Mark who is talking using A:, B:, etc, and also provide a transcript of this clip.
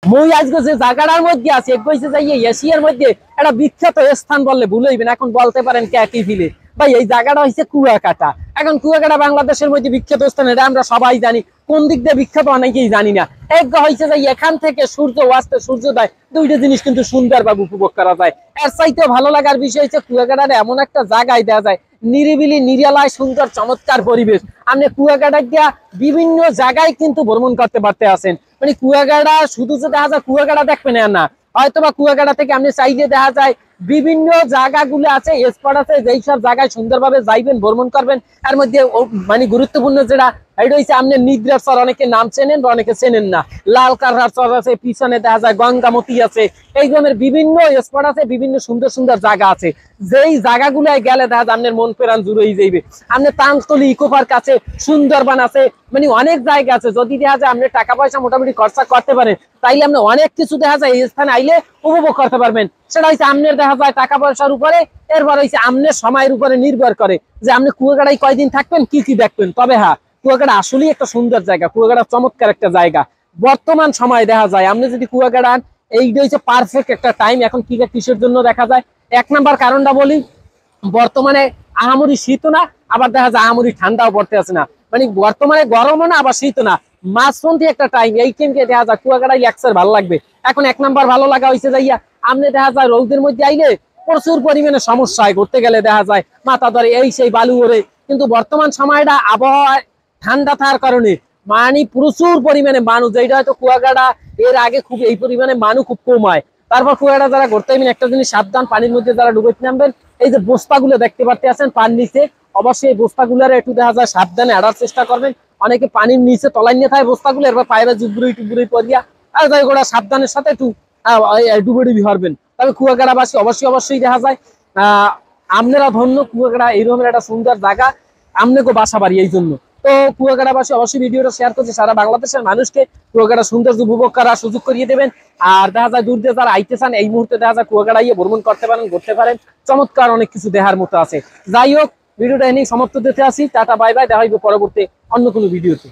A: মই আজকে যে জায়গাটার মধ্যে আছে কইছে যাই এশিয়ার মধ্যে একটা বিখ্যাত স্থান বললে ভুল হইবেন। এখন বলতে পারেন কে কি ফিলে ভাই, এই জায়গাটা হচ্ছে কুয়াকাটা। এখন কুয়াকাটা বাংলাদেশের মধ্যে বিখ্যাত স্থান, এটা আমরা সবাই জানি। কোন দিক দিয়ে বিখ্যাত অনেকেই জানি না। এক হয়েছে যে এখান থেকে সূর্য অস্ত সূর্যোদয় দুইটা জিনিস কিন্তু সুন্দরভাবে উপভোগ করা যায়। এর চাইতে ভালো লাগার বিষয় হচ্ছে কুয়াকাটার এমন একটা জায়গায় দেওয়া যায় নিরিবিলি নিরালায় সুন্দর চমৎকার পরিবেশ। আপনি কুয়াকাটা গিয়া বিভিন্ন জায়গায় কিন্তু ভ্রমণ করতে পারতে আছেন। মানে কুয়াকাটা শুধু যে দেখা যায় কুয়াকাটা দেখবেন না, হয়তো বা কুয়াকাটা থেকে আপনি চাইলে দেখা যায় বিভিন্ন জায়গাগুলো আছে, স্পট আছে, যেই সব জায়গায় সুন্দরভাবে যাইবেন ভ্রমণ করবেন। এর মধ্যে মানে গুরুত্বপূর্ণ যেটা এটা হচ্ছে আপনি নিদ্রার চর, অনেকে নাম চেনেন বা অনেকে চেনেন না। লাল কারহার চর আছে, পিছনে দেখা যায় গঙ্গামতি আছে, এই ধরনের বিভিন্ন স্পট আছে, বিভিন্ন সুন্দর সুন্দর জায়গা আছে। যেই জায়গাগুলোয় গেলে দেখা যায় আপনার মন প্রাণ জুড়েই যাইবে। আপনি তাংতলি ইকো পার্ক আছে, সুন্দরবন আছে, মানে অনেক জায়গা আছে। যদি দেখা যায় আপনি টাকা পয়সা মোটামুটি খরচা করতে পারেন তাইলে আপনি অনেক কিছু দেখা যায় এই স্থানে আইলে উপভোগ করতে পারবেন। সেটা হচ্ছে আপনার দেখা যায় টাকা পয়সার উপরে, এরপর হচ্ছে আপনার সময়ের উপরে নির্ভর করে যে আপনি কুয়াকাটায় কয়দিন থাকবেন, কি কি দেখবেন। তবে হ্যাঁ, কুয়াকাটা আসলেই একটা সুন্দর জায়গা, কুয়াকাটা চমৎকার একটা জায়গা। বর্তমান সময় দেখা যায় আপনি যদি কুয়াকাটা, এইটা হচ্ছে পারফেক্ট একটা টাইম। এখন কি কিসের জন্য দেখা যায়, এক নাম্বার কারণটা বলি, বর্তমানে আহামরি শীত না, আবার দেখা যায় আহামরি ঠান্ডাও পড়তে আছে না। মানে বর্তমানে গরমও না আবার শীত না, মাঝপন্থী একটা টাইম। এই টাইমকে দেখা যায় কুয়াকাটায় একসার ভালো লাগবে। এখন এক নাম্বার ভালো লাগা হয়েছে যাইয়া আপনি দেখা যায় রৌদের মধ্যে আইলে প্রচুর পরিমাণে সমস্যা হয়, ঘুরতে গেলে দেখা যায় মাথা ধরে এই সেই বালু ওরে। কিন্তু বর্তমান সময়টা আবহাওয়া ঠান্ডা থাকার কারণে মানে প্রচুর পরিমাণে মানুষ, যেটা হয়তো কুয়াকাটা এর আগে খুব এই পরিমাণে মানুষ খুব কম হয়। তারপর কুয়াকাটা যারা ঘুরতে যাবেন একটা জিনিস সাবধান, পানির মধ্যে যারা ডুবে নামবেন, এই যে বস্তাগুলো দেখতে পারতে আছেন পানির নিচে, অবশ্যই এই বস্তাগুলোর একটু দেখা যায় সাবধানে আড়ার চেষ্টা করবেন। অনেকে পানির নিচে তলায় নিয়ে থাকে বস্তাগুলো, এরপর পায়রা জুবুরি টুবুরি পরিয়া আর যাই গোটা সাবধানের সাথে একটু ডুবুডুবি হরবেন। তবে কুয়াকাটাবাসী অবশ্যই দেখা যায় আপনারা ধন্য, কুয়াকাটা এইরকমের একটা সুন্দর জায়গা, আপনাকে বাসা বাড়ি। এই জন্য তো কুয়াকাটাবাসী অবশ্যই ভিডিওটা শেয়ার করছে সারা বাংলাদেশের মানুষকে কুয়াকাটা সৌন্দর্য উপভোগ করার সুযোগ করিয়ে দেবেন। আর দেখা যায় দূর দিয়ে যারা আইতে চান এই মুহূর্তে দেখা যায় কুয়াকাটা গিয়ে ভ্রমণ করতে পারেন, ঘুরতে পারেন। চমৎকার অনেক কিছু দেখার মতো আছে। যাই হোক, ভিডিওটা এনেই সমাপ্ত দিতে আসি। টাটা বাই বাই, দেখা হইবে পরবর্তী অন্য কোনো ভিডিওতে।